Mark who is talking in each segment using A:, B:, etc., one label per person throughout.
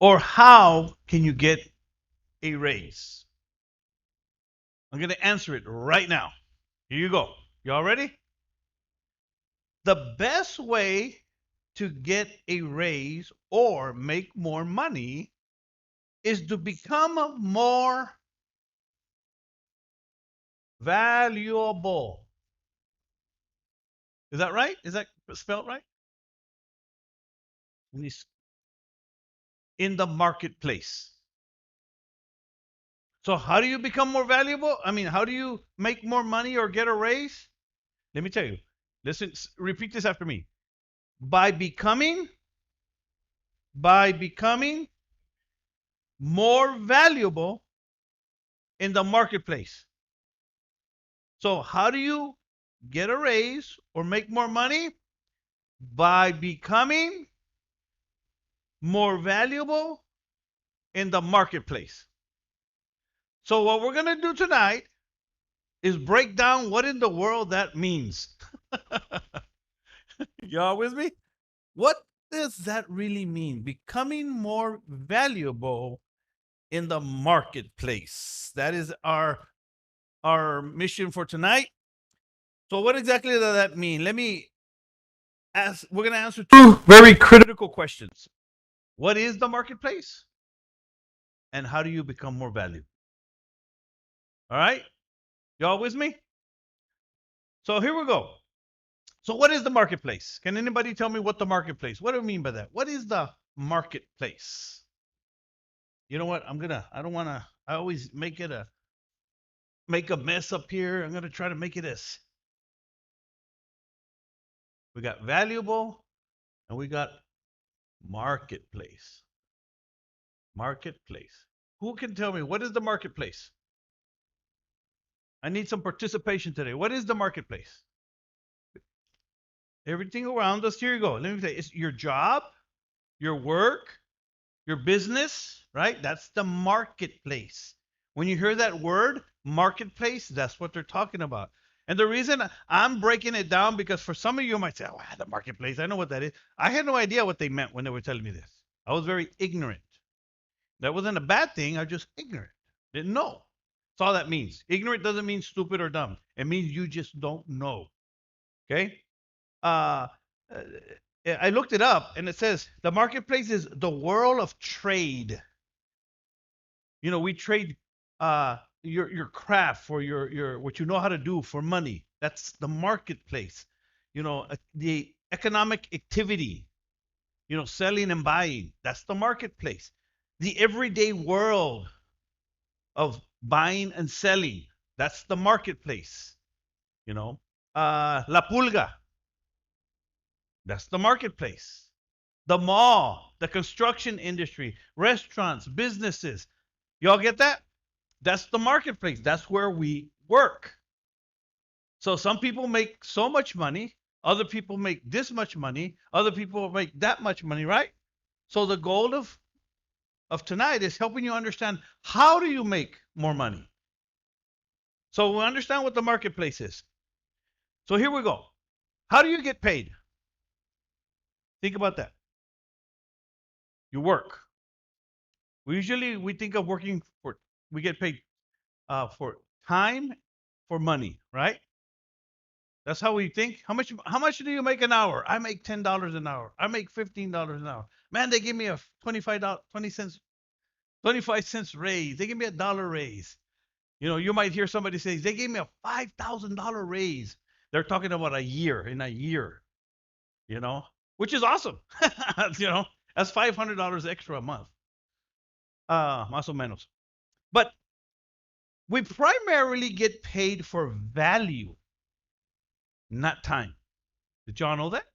A: Or how can you get a raise? I'm going to answer it right now. Here you go. Y'all ready? The best way to get a raise or make more money is to become more valuable. Is that right? Is that spelled right? In the marketplace. So, how do you become more valuable? I mean, how do you make more money or get a raise? Let me tell you. Listen, repeat this after me. By becoming more valuable in the marketplace. So, how do you get a raise or make more money? By becoming more valuable in the marketplace. So, what we're going to do tonight is break down what in the world that means. Y'all with me? What does that really mean? Becoming more valuable in the marketplace. That is our mission for tonight. So what exactly does that mean? Let me ask, we're going to answer two very critical questions. What is the marketplace? And how do you become more valuable? All right? Y'all with me? So here we go. So what is the marketplace? Can anybody tell me what the marketplace? What do I mean by that? What is the marketplace? You know what? I don't want to I always make a mess up here. I'm going to try to make it as we got valuable and we got marketplace. Marketplace. Who can tell me what is the marketplace? I need some participation today. What is the marketplace? Everything around us. Here you go. Let me say it's your job, your work, your business, right? That's the marketplace. When you hear that word, marketplace, that's what they're talking about. And the reason I'm breaking it down because for some of you might say, "Oh, the marketplace, I know what that is." I had no idea what they meant when they were telling me this. I was very ignorant. That wasn't a bad thing. I was just ignorant. Didn't know. That's all that means. Ignorant doesn't mean stupid or dumb. It means you just don't know. Okay? Uh, uh, I looked it up and it says the marketplace is the world of trade. You know, we trade your craft for your what you know how to do for money. That's the marketplace. You know, the economic activity, you know, selling and buying. That's the marketplace. The everyday world of buying and selling. That's the marketplace. You know, La Pulga. That's the marketplace. The mall, the construction industry, restaurants, businesses. Y'all get that? That's the marketplace. That's where we work. So some people make so much money, other people make this much money, other people make that much money, right? So the goal of tonight is helping you understand how do you make more money. So we understand what the marketplace is. So here we go. How do you get paid? Think about that. You work. We think of working for we get paid for time for money, right? That's how we think. How much do you make an hour? I make $10 an hour. I make $15 an hour. Man, they give me a $25 raise. They give me $1 raise. You know, you might hear somebody say they gave me a $5,000 raise. They're talking about a year in a year, you know, which is awesome. You know, that's $500 extra a month. Más o menos. But we primarily get paid for value, not time. Did y'all know that?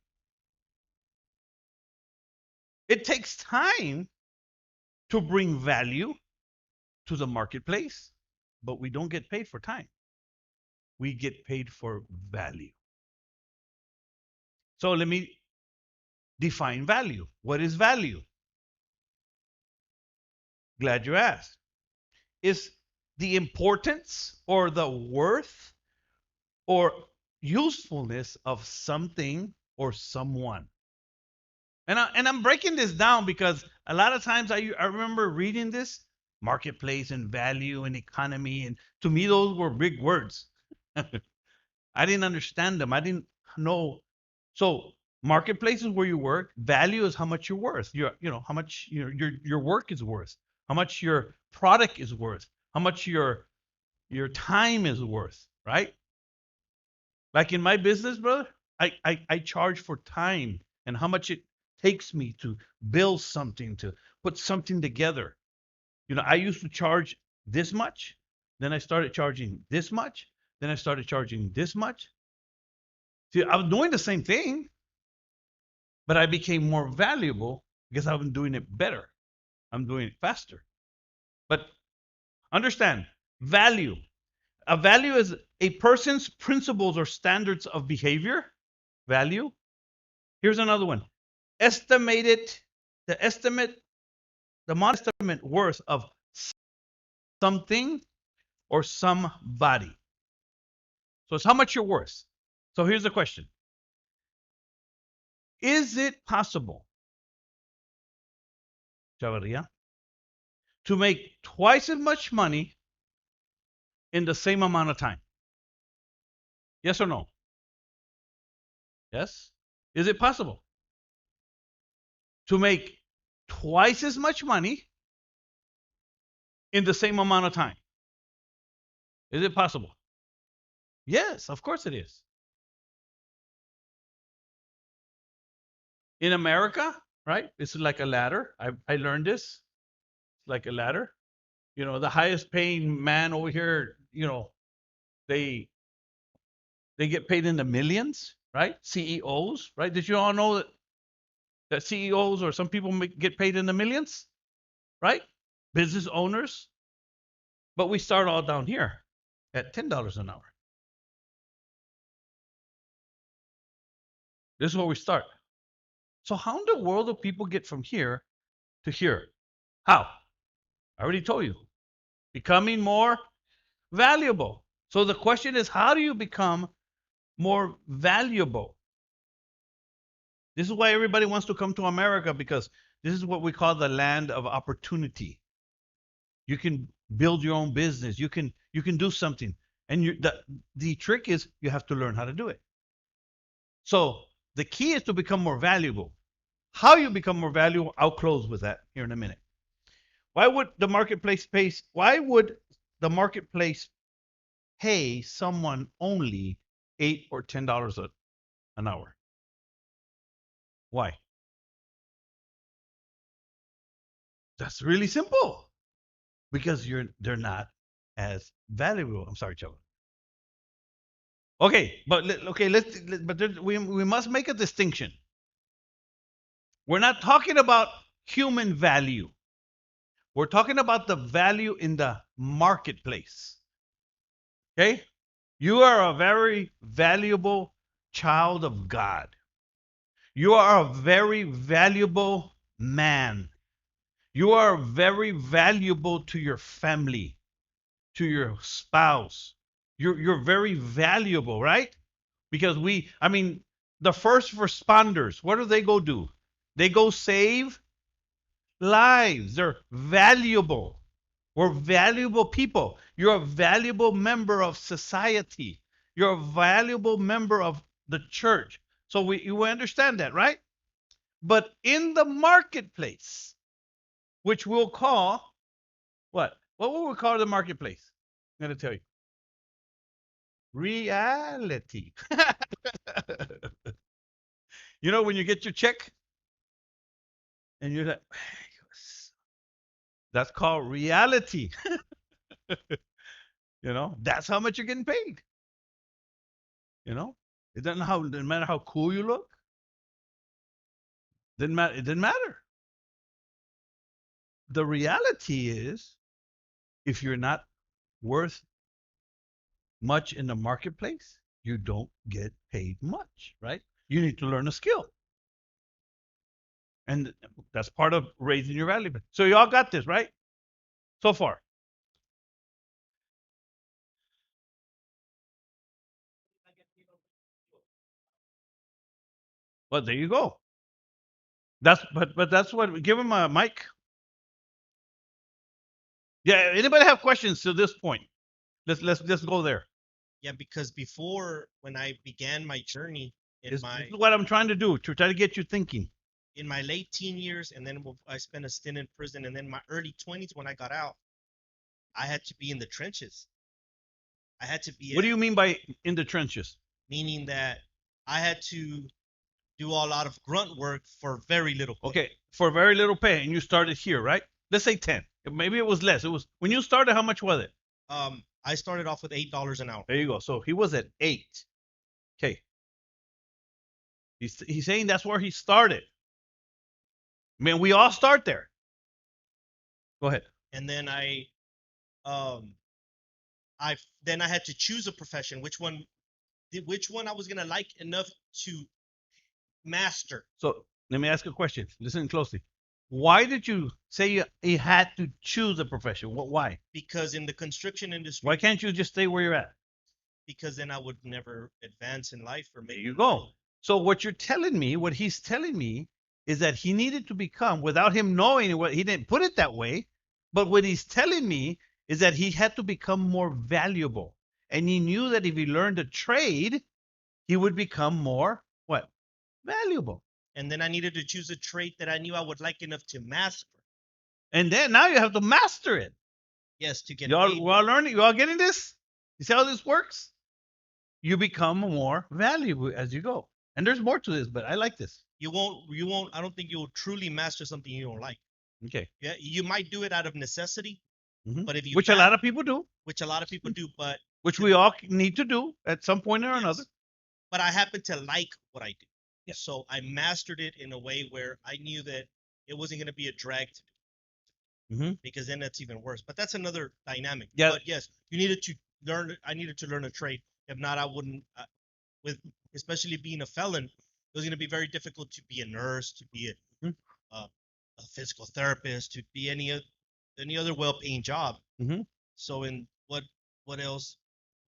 A: It takes time to bring value to the marketplace, but we don't get paid for time. We get paid for value. So let me define value. What is value? Glad you asked. Is the importance or the worth or usefulness of something or someone. And I'm breaking this down because A lot of times I remember reading this marketplace and value and economy, and to me those were big words. I didn't understand them. I didn't know. So marketplace is where you work. Value is how much you're worth. How much your work is worth. How much your product is worth. How much your time is worth. Right? Like in my business, brother, I charge for time and how much it takes me to build something, to put something together. I used to charge this much, then I started charging this much, then I started charging this much. See, I was doing the same thing, but I became more valuable because I'm doing it better. I'm doing it faster. But understand, value. A value is a person's principles or standards of behavior. Value. Here's another one. Estimated, the estimate, the modest estimate worth of something or somebody. So it's how much you're worth. So here's the question. Is it possible, Javaria, to make twice as much money in the same amount of time? Yes or no? Yes? Is it possible to make twice as much money in the same amount of time? Is it possible? Yes, of course it is. In America, right? It's like a ladder. I learned this. It's like a ladder. The highest paying man over here, they they get paid in the millions, right? CEOs, right? Did you all know that CEOs or some people get paid in the millions, right? Business owners. But we start all down here at $10 an hour. This is where we start. So how in the world do people get from here to here? How? I already told you. Becoming more valuable. So the question is, how do you become more valuable? This is why everybody wants to come to America, because this is what we call the land of opportunity. You can build your own business. You can do something. And the trick is you have to learn how to do it. So the key is to become more valuable. How you become more valuable, I'll close with that here in a minute. Why would the marketplace pay someone only $8 or $10 an hour? Why? That's really simple. Because they're not as valuable. I'm sorry, Joe. Okay, but we must make a distinction. We're not talking about human value. We're talking about the value in the marketplace. Okay? You are a very valuable child of God. You are a very valuable man. You are very valuable to your family, to your spouse. You're very valuable, right? Because the first responders, what do they go do? They go save lives. They're valuable. We're valuable people. You're a valuable member of society. You're a valuable member of the church. So we understand that, right? But in the marketplace, which we'll call what? What will we call the marketplace? I'm going to tell you. Reality. When you get your check and you're like, that's called reality. That's how much you're getting paid. It doesn't matter how cool you look. Didn't matter. It didn't matter. The reality is, if you're not worth much in the marketplace, you don't get paid much, right? You need to learn a skill. And that's part of raising your value. So you all got this, right? So far. Well, there you go. But that's what. Give him a mic. Yeah. Anybody have questions to this point? Let's go there.
B: Yeah, because before when I began my journey
A: This is what I'm trying to do to try to get you thinking.
B: in my late teen years, and then I spent a stint in prison, and then my early 20s when I got out, I had to be in the trenches. I had to be
A: What do you mean by in the trenches?
B: meaning that I had to do a lot of grunt work for very little pay.
A: Okay, for very little pay, and you started here, right? Let's say 10. Maybe it was less. It was when you started. How much was it?
B: I started off with $8 an hour.
A: There you go. So he was at 8. Okay, he's saying that's where he started. Man, we all start there. Go ahead.
B: And then um I then I had to choose a profession, which one I was gonna like enough to master.
A: So let me ask a question. Listen closely. Why did you say you had to choose a profession? Why?
B: Because in the construction industry,
A: Why can't you just stay where you're at?
B: because then I would never advance in life or
A: There
B: make
A: you go. So what you're telling me, what he's telling me, is that he needed to become, without him knowing what he didn't put it that way, but what he's telling me is that he had to become more valuable. And he knew that if he learned a trade, he would become more what? Valuable.
B: And then I needed to choose a trait that I knew I would like enough to master.
A: And then now you have to master it.
B: Yes, to get
A: Y'all,
B: paid.
A: we're all learning. You all getting this? You see how this works? You become more valuable as you go. And there's more to this, but I like this.
B: You won't I don't think you'll truly master something you don't like.
A: Okay.
B: Yeah, you might do it out of necessity, but if you
A: Which a lot of people do,
B: which a lot of people do, but
A: which we all need to do at some point or another.
B: But I happen to like what I do.
A: Yeah.
B: So I mastered it in a way where I knew that it wasn't going to be a drag to do, because then that's even worse. But that's another dynamic.
A: Yeah.
B: But yes, you needed to learn. I needed to learn a trade. If not, I wouldn't. With especially being a felon, it was going to be very difficult to be a nurse, to be a physical therapist, to be any other well-paying job. So in what else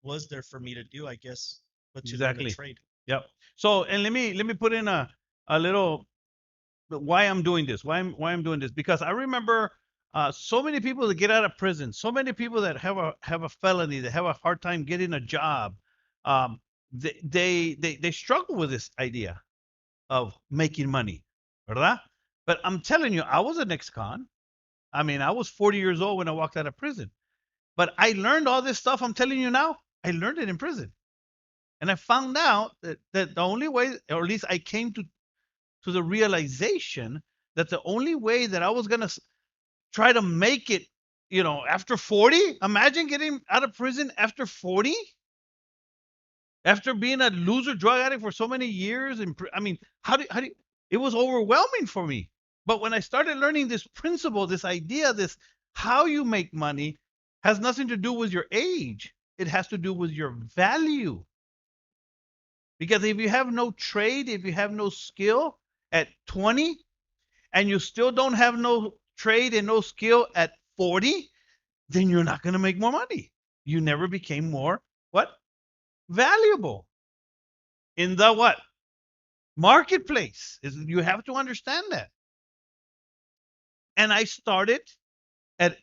B: was there for me to do? I guess, but to learn a trade.
A: Yep. So and let me put in a little why I'm doing this. Why I'm doing this, because I remember so many people that get out of prison, so many people that have a felony, that have a hard time getting a job. Um, they struggle with this idea of making money, ¿verdad? But I'm telling you, I was an ex-con. I mean, I was 40 years old when I walked out of prison. But I learned all this stuff I'm telling you now. I learned it in prison. And I found out that the only way, or at least I came to the realization that the only way that I was going to try to make it, after 40, imagine getting out of prison after 40, after being a loser drug addict for so many years. And I mean, how do it was overwhelming for me. But when I started learning this principle, this idea, this how you make money has nothing to do with your age. It has to do with your value. Because if you have no trade, if you have no skill at 20, and you still don't have no trade and no skill at 40, then you're not going to make more money. You never became more what? Valuable in the what? Marketplace. You have to understand that. And I started at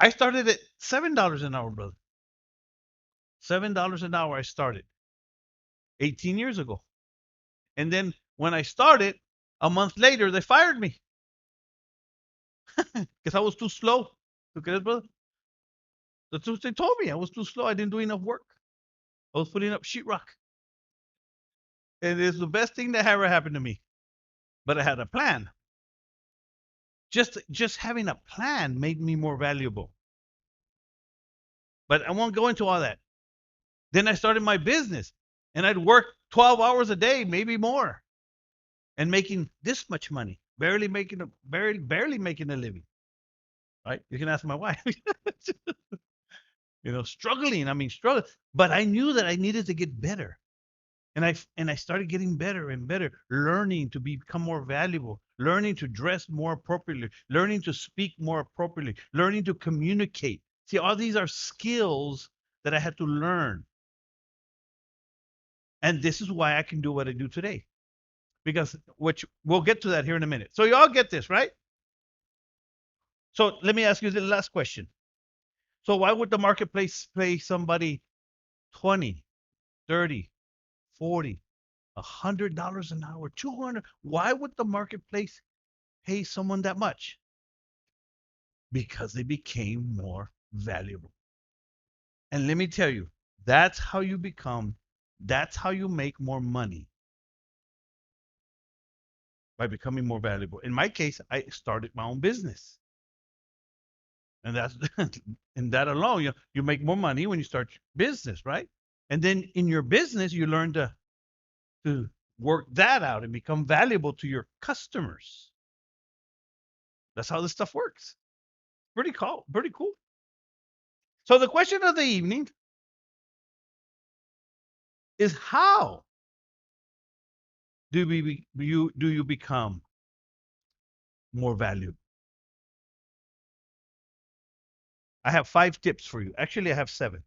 A: $7 an hour, brother. $7 an hour I started 18 years ago. And then when I started, a month later, they fired me because I was too slow. Okay, brother? That's what they told me. I was too slow. I didn't do enough work. I was putting up sheetrock. And it's the best thing that ever happened to me. But I had a plan. Just having a plan made me more valuable. But I won't go into all that. Then I started my business, and I'd work 12 hours a day, maybe more, and making this much money, barely making a living. Right? You can ask my wife. Struggling. I mean, struggling. But I knew that I needed to get better. And I started getting better and better, learning to become more valuable, learning to dress more appropriately, learning to speak more appropriately, learning to communicate. See, all these are skills that I had to learn. And this is why I can do what I do today. because which we'll get to that here in a minute. So you all get this, right? So let me ask you the last question. So why would the marketplace pay somebody 20, 30, 40, $100 an hour, 200? Why would the marketplace pay someone that much? Because they became more valuable. And let me tell you, that's how you become, that's how you make more money, by becoming more valuable. In my case, I started my own business. And that's and that alone, you make more money when you start business, right? And then in your business, you learn to work that out and become valuable to your customers. That's how this stuff works. Pretty cool. Pretty cool. So the question of the evening is, how do you become more valuable? I have 5 tips for you. Actually, I have 7.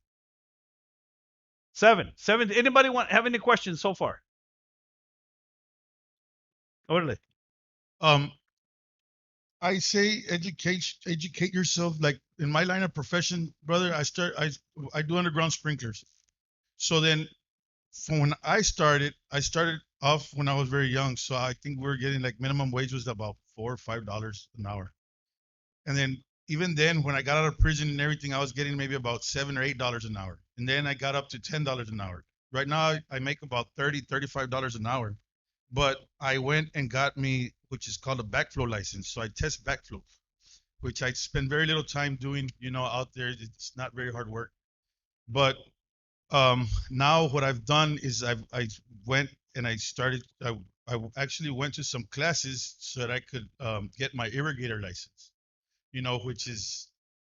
A: 7. 7. Anybody have any questions so far? Orale.
C: Um, I say educate yourself. Like in my line of profession, brother, I do underground sprinklers. So then from when I started off when I was very young. So I think we were getting like minimum wage was about $4 or $5 an hour. And then even then when I got out of prison and everything, I was getting maybe about $7 or $8 an hour. And then I got up to $10 an hour. Right now I make about $35 an hour. But I went and got me, which is called a backflow license. So I test backflow, which I spend very little time doing, out there. It's not very hard work. But now what I've done is I went and I actually went to some classes so that I could get my irrigator license, which is,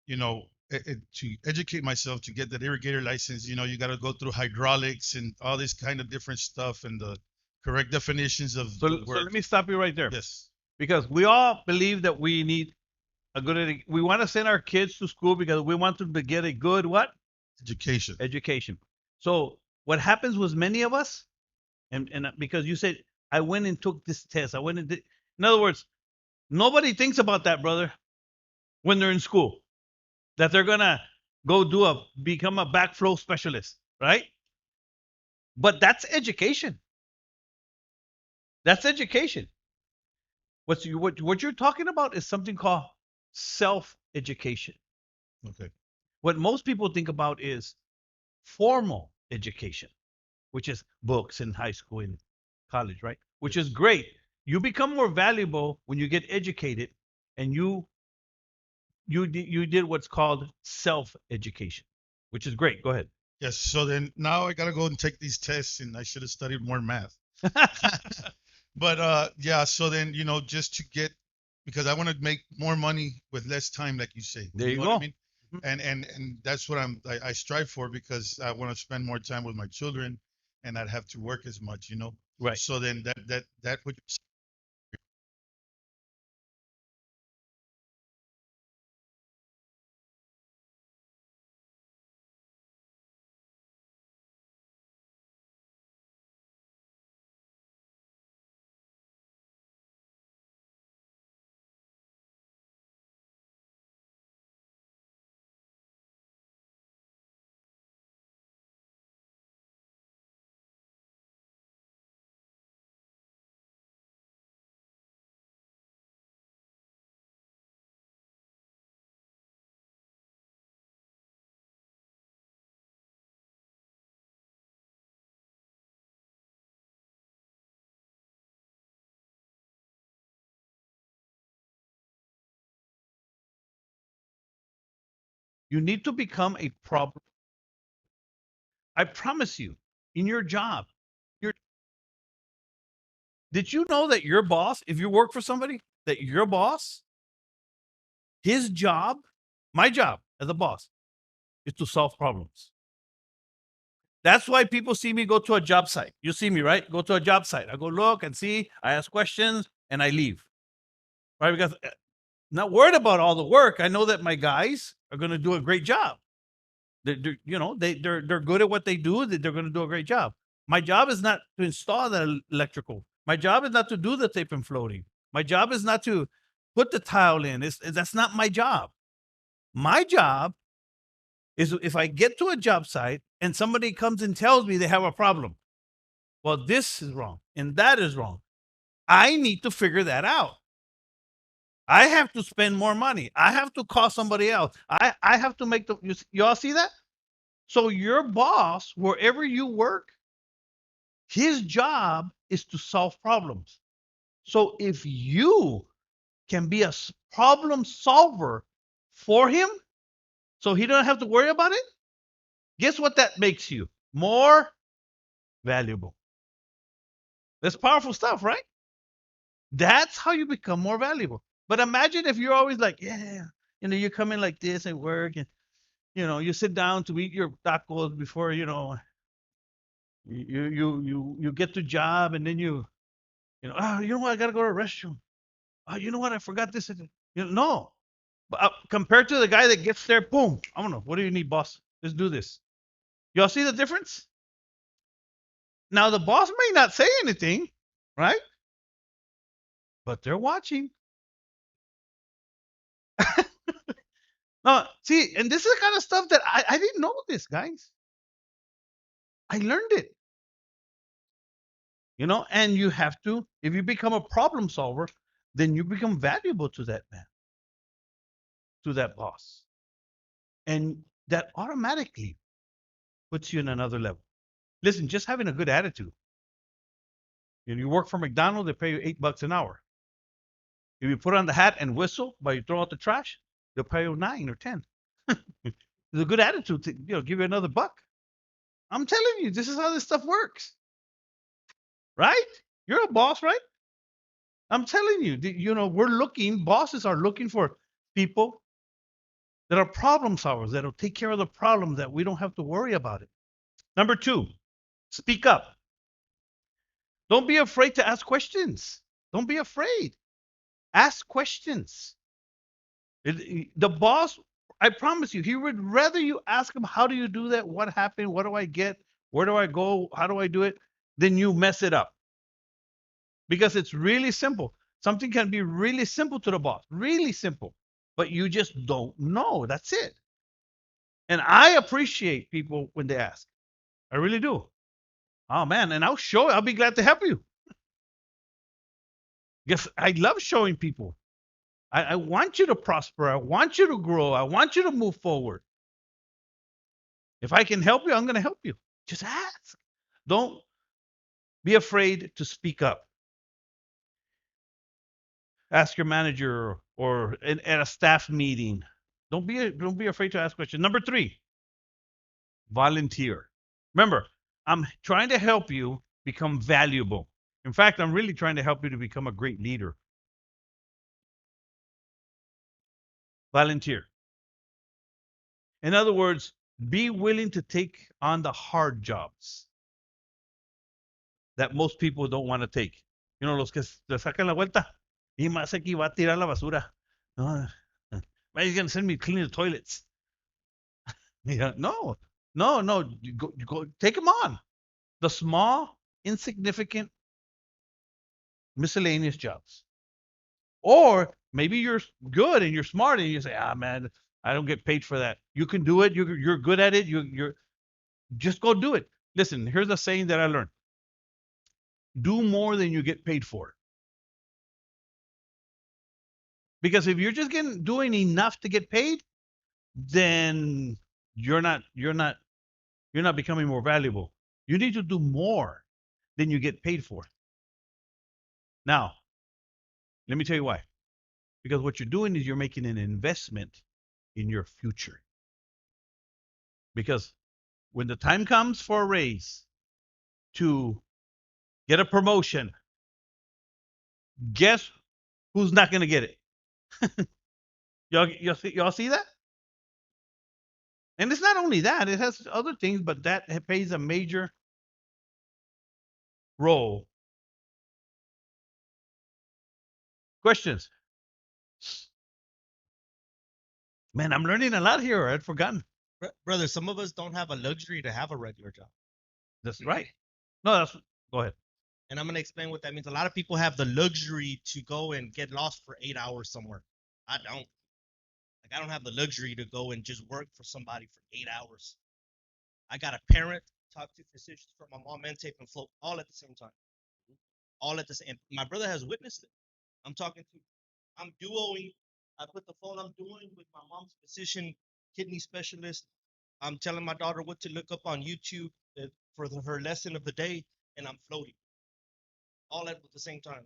C: to educate myself to get that irrigator license, you got to go through hydraulics and all this kind of different stuff and the correct definitions of
A: So,
C: the
A: so
C: word.
A: let me stop you right there.
C: Yes.
A: Because we all believe that we need a good, we want to send our kids to school because we want them to get a good what?
C: Education.
A: Education. So what happens with many of us, and because you said, I went and took this test, I went and did, in other words, nobody thinks about that, brother, when they're in school, that they're gonna become a backflow specialist, right? But that's education. That's education. What you're talking about is something called self education.
C: Okay.
A: What most people think about is formal education, which is books in high school and college, right? Which is great. You become more valuable when you get educated, and you did what's called self education, which is great. Go ahead.
C: Yes. So then now I got to go and take these tests, and I should have studied more math. But yeah, so then just to get, because I want to make more money with less time, like you say.
A: There you
C: know
A: go.
C: what I mean? And that's what I strive for, because I want to spend more time with my children and not have to work as much.
A: Right.
C: So then that would,
A: You need to become a problem. I promise you, in your job, your did you know that your boss, if you work for somebody, that your boss, his job, my job as a boss, is to solve problems. That's why people see me go to a job site. You see me, right? Go to a job site. I go look and see, I ask questions, and I leave. Right? Because not worried about all the work. I know that my guys are going to do a great job. They're good at what they do. They're going to do a great job. My job is not to install that electrical. My job is not to do the tape and floating. My job is not to put the tile in. That's not my job. My job is if I get to a job site and somebody comes and tells me they have a problem. Well, this is wrong and that is wrong. I need to figure that out. I have to spend more money. I have to call somebody else. I have to make y'all see that? So your boss, wherever you work, his job is to solve problems. So if you can be a problem solver for him, so he don't have to worry about it, guess what that makes you? More valuable. That's powerful stuff, right? That's how you become more valuable. But imagine if you're always like, yeah, you come in like this at work and, you sit down to eat your tacos before, you get the job and then oh, you know what? I got to go to a restroom. Oh, you know what? I forgot this. No. But compared to the guy that gets there, boom, I don't know. What do you need, boss? Let's do this. Y'all see the difference? Now, the boss may not say anything, right? But they're watching. No, see, and this is the kind of stuff that I didn't know this, guys. I learned it. And you have to, if you become a problem solver, then you become valuable to that man, to that boss. And that automatically puts you in another level. Listen, just having a good attitude. You work for McDonald's, they pay you $8 an hour. If you put on the hat and whistle while you throw out the trash, they'll pay you 9 or 10. It's a good attitude to give you another buck. I'm telling you, this is how this stuff works. Right? You're a boss, right? I'm telling you, bosses are looking for people that are problem solvers, that'll take care of the problem, that we don't have to worry about it. Number 2, speak up. Don't be afraid to ask questions. Don't be afraid. Ask questions. The boss, I promise you, he would rather you ask him, how do you do that? What happened? What do I get? Where do I go? How do I do it? Than you mess it up. Because it's really simple. Something can be really simple to the boss, really simple, but you just don't know. That's it. And I appreciate people when they ask. I really do. Oh, man. And I'll be glad to help you. Yes, I love showing people. I want you to prosper. I want you to grow. I want you to move forward. If I can help you, I'm going to help you. Just ask. Don't be afraid to speak up. Ask your manager or at a staff meeting. Don't be afraid to ask questions. Number 3, volunteer. Remember, I'm trying to help you become valuable. In fact, I'm really trying to help you to become a great leader. Volunteer. In other words, be willing to take on the hard jobs that most people don't want to take. Los que le sacan la vuelta. Y más aquí va a tirar la basura. No, he's going to send me to clean the toilets. No. Go take them on. The small, insignificant, miscellaneous jobs. Or maybe you're good and you're smart and you say, man, I don't get paid for that. You can do it. You're good at it. You're just go do it. Listen, here's a saying that I learned. Do more than you get paid for. Because if you're just doing enough to get paid, then you're not becoming more valuable. You need to do more than you get paid for. Now, let me tell you why. Because what you're doing is you're making an investment in your future. Because when the time comes for a raise, to get a promotion, guess who's not going to get it? Y'all see that? And it's not only that, it has other things, but that plays a major role. Questions? Man, I'm learning a lot here. I'd forgotten.
B: Brother, some of us don't have a luxury to have a regular job.
A: That's right. No, go ahead.
B: And I'm gonna explain what that means. A lot of people have the luxury to go and get lost for 8 hours somewhere. I don't. Like I don't have the luxury to go and just work for somebody for 8 hours. I got a parent, talk to physicians from my mom, and tape and float all at the same time. All at the same. My brother has witnessed it. I'm talking to. I'm duoing. I put the phone. I'm doing with my mom's physician, kidney specialist. I'm telling my daughter what to look up on YouTube for her lesson of the day, and I'm floating all at the same time.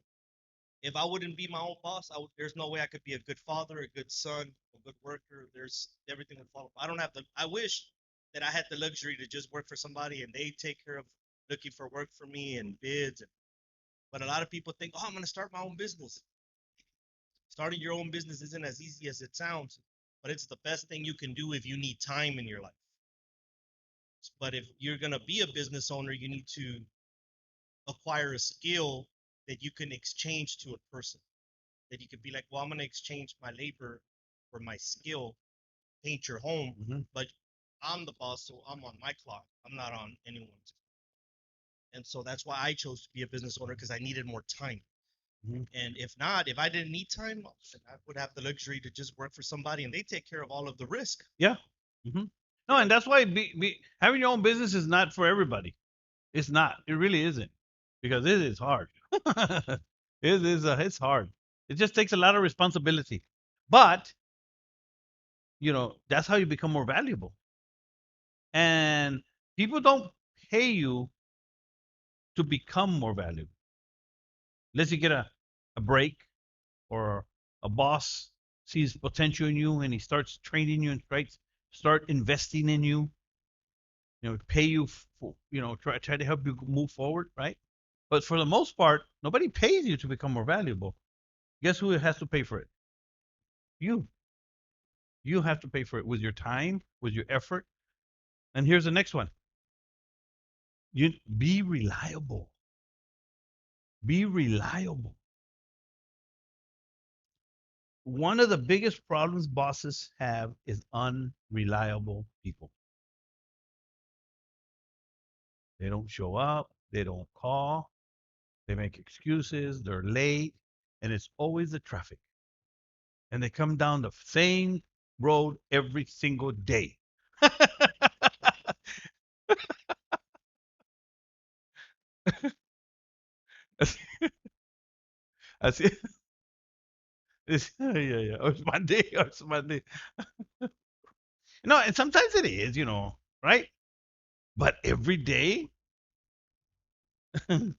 B: If I wouldn't be my own boss, there's no way I could be a good father, a good son, a good worker. There's everything would fall. I don't have the. I wish that I had the luxury to just work for somebody and they take care of looking for work for me and bids. But a lot of people think, oh, I'm going to start my own business. Starting your own business isn't as easy as it sounds, but it's the best thing you can do if you need time in your life. But if you're going to be a business owner, you need to acquire a skill that you can exchange to a person. That you could be like, well, I'm going to exchange my labor for my skill, paint your home, but I'm the boss, so I'm on my clock. I'm not on anyone's. And so that's why I chose to be a business owner because I needed more time. And if not, if I didn't need time, I would have the luxury to just work for somebody and they take care of all of the risk.
A: Yeah. No, and that's why having your own business is not for everybody. It's not. It really isn't, because it is hard. It's hard. It just takes a lot of responsibility. But that's how you become more valuable. And people don't pay you to become more valuable unless you get a break, or a boss sees potential in you and he starts training you and start investing in you. Pay you for, try to help you move forward, right? But for the most part, nobody pays you to become more valuable. Guess who has to pay for it? You. You have to pay for it with your time, with your effort. And here's the next one. You be reliable. Be reliable. One of the biggest problems bosses have is unreliable people. They don't show up, they don't call, they make excuses, they're late, and it's always the traffic. And they come down the same road every single day. I see. Yeah. Oh, it's Monday. Oh, it's Monday. No, and sometimes it is, right? But every day, I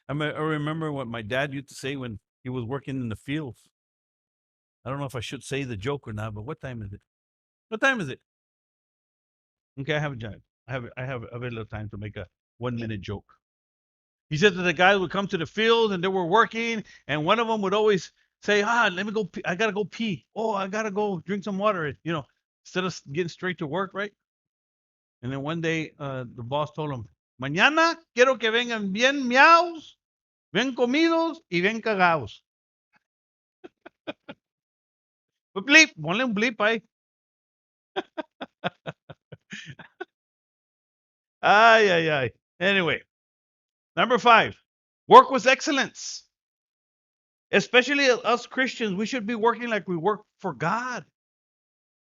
A: remember what my dad used to say when he was working in the fields. I don't know if I should say the joke or not, but what time is it? What time is it? Okay, I have a joke. I have a little time to make a 1 minute joke. He said that the guys would come to the field and they were working, and one of them would always say, let me go pee. I gotta go pee. Oh, I gotta go drink some water. Instead of getting straight to work, right? And then one day, the boss told him, mañana quiero que vengan bien miaos, bien comidos y bien cagados. Bleep, ponle un bleep ahí. Ay, ay, ay. Anyway, number 5, work with excellence. Especially us Christians, we should be working like we work for God.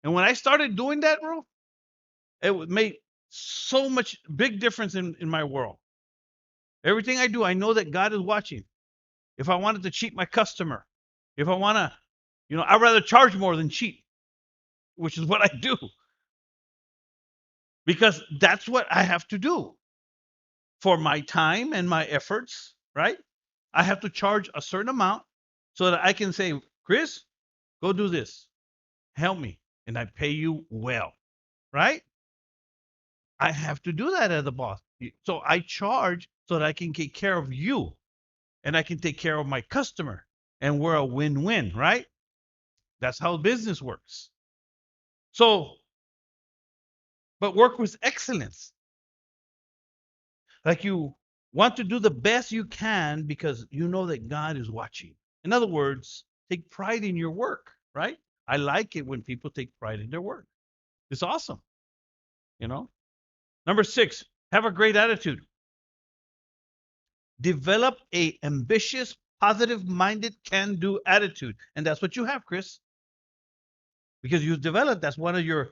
A: And when I started doing that, bro, it made so much big difference in my world. Everything I do, I know that God is watching. If I wanted to cheat my customer, if I want to, I'd rather charge more than cheat, which is what I do. Because that's what I have to do for my time and my efforts, right? I have to charge a certain amount so that I can say, Chris, go do this. Help me. And I pay you well, right? I have to do that as a boss. So I charge so that I can take care of you and I can take care of my customer. And we're a win-win, right? That's how business works. So, but work with excellence. Like you want to do the best you can because you know that God is watching. In other words, take pride in your work, right? I like it when people take pride in their work. It's awesome. Number 6, have a great attitude. Develop a ambitious, positive-minded, can-do attitude, and that's what you have, Chris, because you developed. That's one of your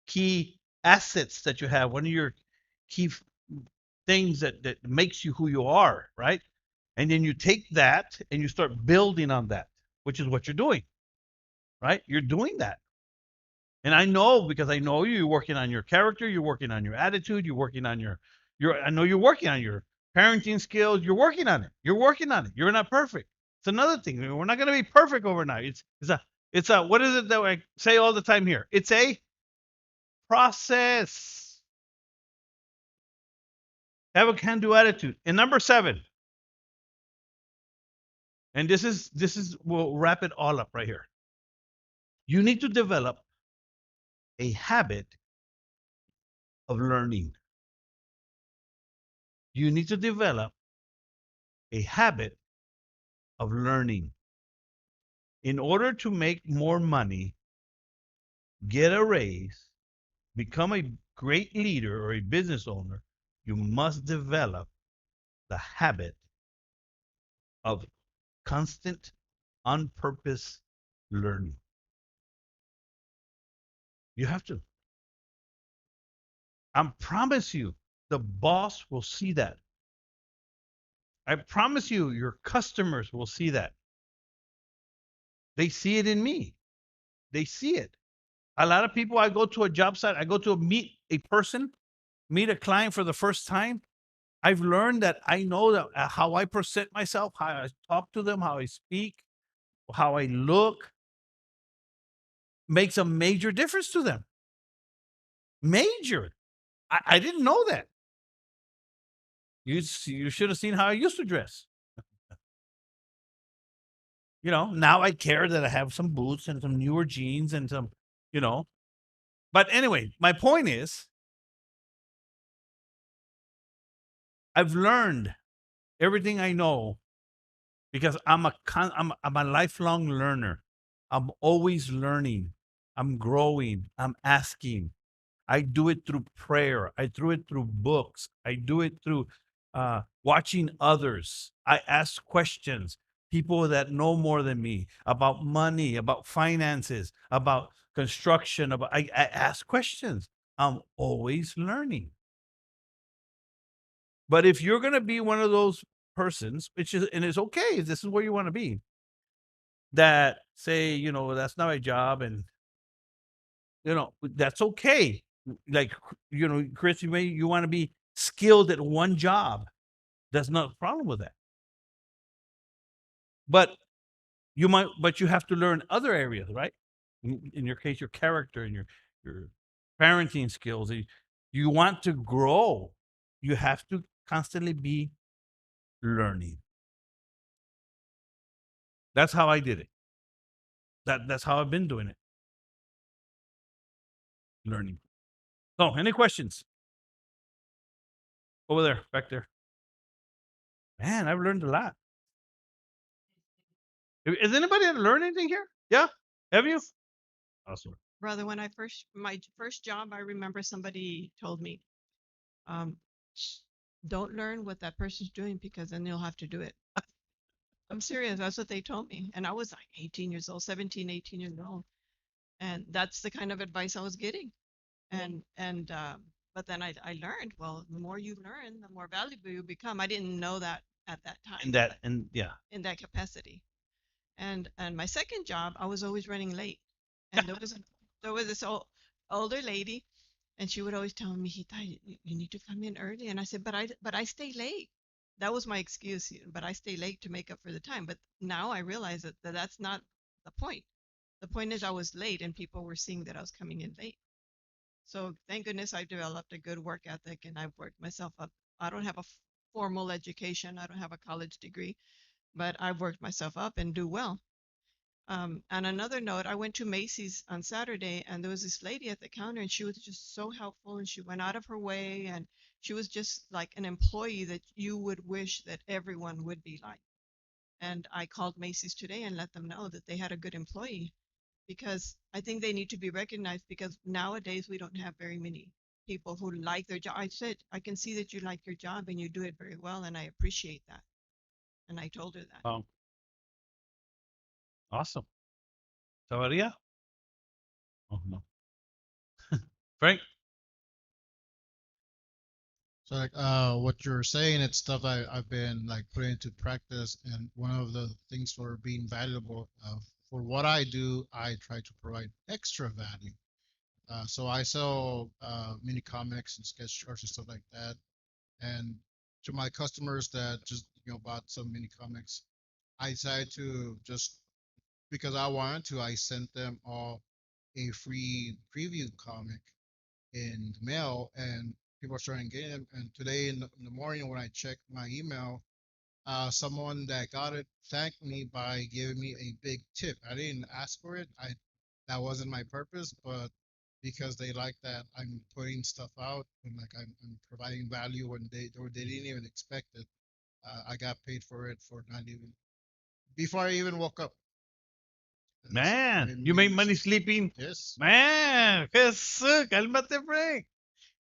A: key assets that you have. One of your key things that makes you who you are, right? And then you take that and you start building on that, which is what you're doing, right? You're doing that. And I know because I know you, you're working on your character, you're working on your attitude, you're working on your I know you're working on your parenting skills, you're working on it. You're working on it. You're not perfect. It's another thing. We're not gonna be perfect overnight. It's a what is it that I say all the time here? It's a process. Have a can-do attitude. And number 7, and this is we'll wrap it all up right here. You need to develop a habit of learning. You need to develop a habit of learning. In order to make more money, get a raise, become a great leader or a business owner, you must develop the habit of constant, on purpose learning. You have to. I promise you, the boss will see that. I promise you, your customers will see that. They see it in me. They see it. A lot of people, I go to a job site, I go to meet a person, meet a client for the first time. I've learned that I know that how I present myself, how I talk to them, how I speak, how I look makes a major difference to them. Major. I didn't know that. You should have seen how I used to dress. Now I care that I have some boots and some newer jeans and some, you know. But anyway, my point is, I've learned everything I know because I'm a lifelong learner. I'm always learning. I'm growing. I'm asking. I do it through prayer. I do it through books. I do it through watching others. I ask questions, people that know more than me about money, about finances, about construction. I ask questions. I'm always learning. But if you're going to be one of those persons, and it's okay if this is where you want to be, that say, that's not my job, and that's okay. Like, Chris, you want to be skilled at one job. That's not a problem with that. But you have to learn other areas, right? In your case, your character and your parenting skills. You want to grow. You have to constantly be learning. That's how I did it. That's how I've been doing it. Learning. So, any questions? Over there, back there. Man, I've learned a lot. Has anybody had learned anything here? Yeah? Have you? Awesome.
D: Brother, when my first job, I remember somebody told me, um, don't learn what that person's doing because then you'll have to do it. I'm serious. That's what they told me. And I was like 18 years old, 17, 18 years old. And that's the kind of advice I was getting. But then I learned, well, the more you learn, the more valuable you become. I didn't know that at that time.
A: Yeah.
D: In that capacity. And my second job, I was always running late. And there was this older lady, and she would always tell me, Hita, you need to come in early. And I said, but I stay late. That was my excuse, but I stay late to make up for the time. But now I realize that that's not the point. The point is I was late, and people were seeing that I was coming in late. So thank goodness I developed a good work ethic, and I've worked myself up. I don't have a formal education. I don't have a college degree, but I've worked myself up and do well. On another note, I went to Macy's on Saturday, and there was this lady at the counter, and she was just so helpful, and she went out of her way, and she was just like an employee that you would wish that everyone would be like. And I called Macy's today and let them know that they had a good employee because I think they need to be recognized because nowadays we don't have very many people who like their job. I said, I can see that you like your job and you do it very well, and I appreciate that. And I told her that.
A: Oh, awesome. Chavarria? Oh, no. Frank?
E: So like what you're saying, it's stuff I've been like putting into practice, and one of the things for being valuable for what I do, I try to provide extra value. So I sell mini comics and sketch charts and stuff like that, and to my customers that just bought some mini comics, I decided to just because I wanted to, I sent them all a free preview comic in the mail, and people are starting getting them. And today in the morning when I checked my email, someone that got it thanked me by giving me a big tip. I didn't ask for it. I That wasn't my purpose, but because they like that I'm putting stuff out and like I'm providing value when they didn't even expect it. I got paid for it for not even before I even woke up.
A: Man, you make money sleeping?
E: Yes.
A: Man, Jesus, cálmate, Frank.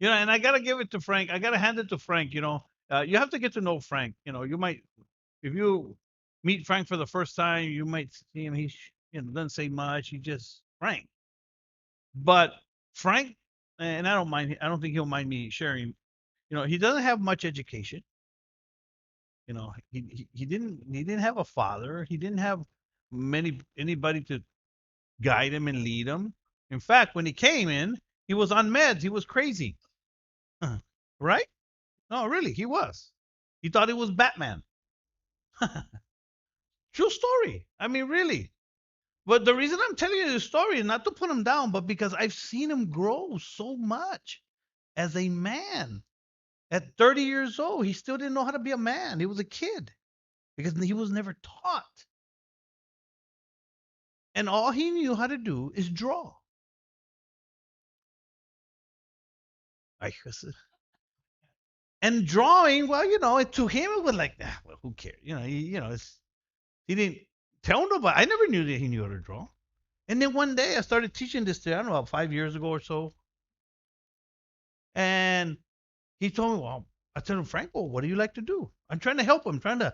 A: And I gotta give it to Frank. I gotta hand it to Frank. You have to get to know Frank. You might, if you meet Frank for the first time, you might see him. Doesn't say much. He just Frank. But Frank, and I don't mind. I don't think he'll mind me sharing. He doesn't have much education. He didn't have a father. He didn't have anybody to guide him and lead him. In fact, when he came in, he was on meds. He was crazy. Right? No, really, he was. He thought he was Batman. True story. I mean, really. But the reason I'm telling you this story is not to put him down, but because I've seen him grow so much as a man. At 30 years old, he still didn't know how to be a man. He was a kid because he was never taught. And all he knew how to do is draw. And drawing, well, to him it was like, well, who cares? He didn't tell nobody. I never knew that he knew how to draw. And then one day I started teaching this to, I don't know, about 5 years ago or so. And he told me, well, I told him, Frank, well, what do you like to do? I'm trying to help him, trying to,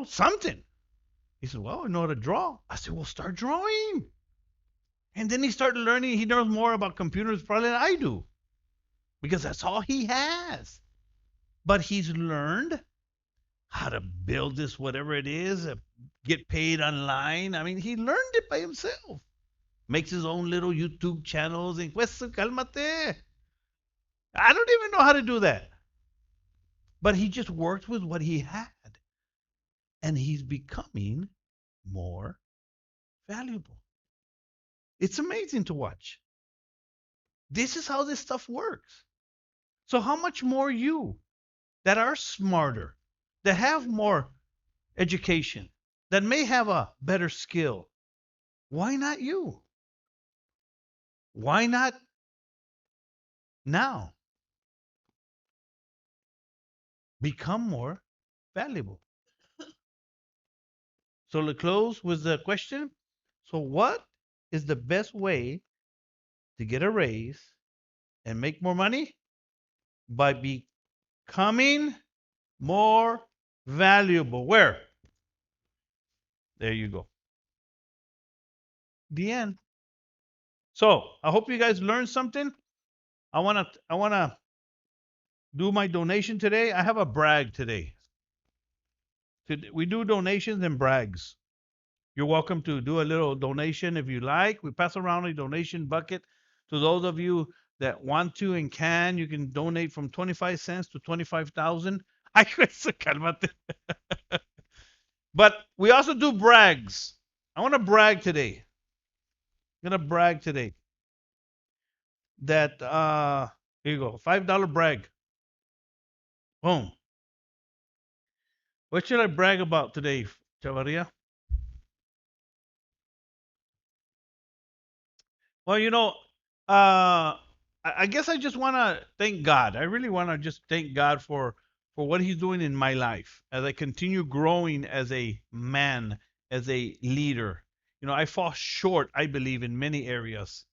A: something. He said, well, I know how to draw. I said, well, start drawing. And then he started learning. He knows more about computers probably than I do because that's all he has. But he's learned how to build this, whatever it is, get paid online. I mean, he learned it by himself. Makes his own little YouTube channels. And pues, cálmate. I don't even know how to do that. But he just worked with what he had. And he's becoming more valuable. It's amazing to watch. This is how this stuff works. So how much more you that are smarter, that have more education, that may have a better skill, why not you? Why not now? Become more valuable. So to close with the question, so what is the best way to get a raise and make more money? By becoming more valuable. Where? There you go. The end. So I hope you guys learned something. I wanna do my donation today. I have a brag today. We do donations and brags. You're welcome to do a little donation if you like. We pass around a donation bucket to those of you that want to and can. You can donate from 25 cents to 25,000. I cálmate. But we also do brags. I want to brag today. I'm gonna brag today. That here you go, $5 brag. Boom. What should I brag about today, Chavaria? Well, I guess I just want to thank God. I really want to just thank God for what He's doing in my life as I continue growing as a man, as a leader. I fall short, I believe, in many areas.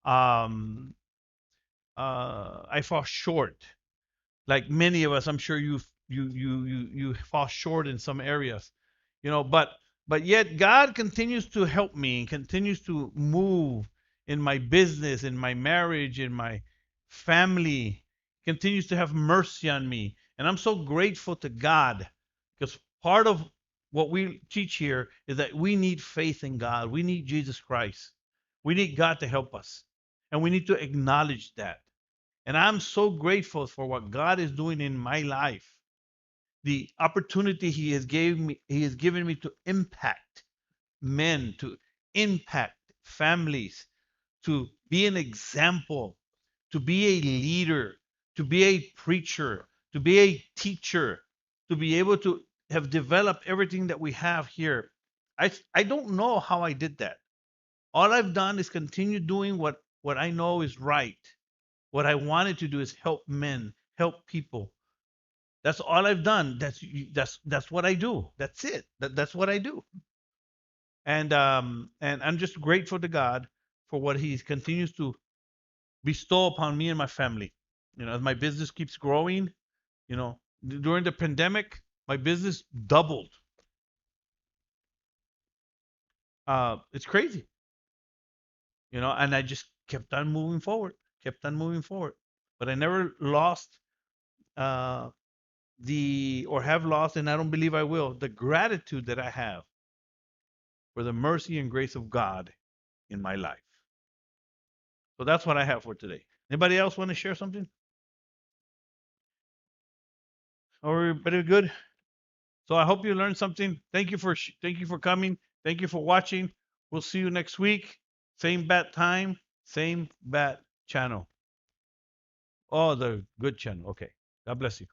A: Um, I fall short. Like many of us, I'm sure you fall short in some areas, but yet God continues to help me and continues to move in my business, in my marriage, in my family, continues to have mercy on me. And I'm so grateful to God because part of what we teach here is that we need faith in God. We need Jesus Christ. We need God to help us. And we need to acknowledge that. And I'm so grateful for what God is doing in my life. The opportunity He has given me to impact men, to impact families, to be an example, to be a leader, to be a preacher, to be a teacher, to be able to have developed everything that we have here. I don't know how I did that. All I've done is continue doing what I know is right. What I wanted to do is help men, help people. That's all I've done. That's what I do. That's it. That's what I do. And I'm just grateful to God for what He continues to bestow upon me and my family. As my business keeps growing, during the pandemic, my business doubled. It's crazy, and I just kept on moving forward, kept on moving forward. But I never lost uh, or have lost, and I don't believe I will, the gratitude that I have for the mercy and grace of God in my life. So that's what I have for today. Anybody else want to share something? Or everybody good? So I hope you learned something. Thank you for coming. Thank you for watching. We'll see you next week. Same bat time, same bat channel. Oh, the good channel. Okay. God bless you.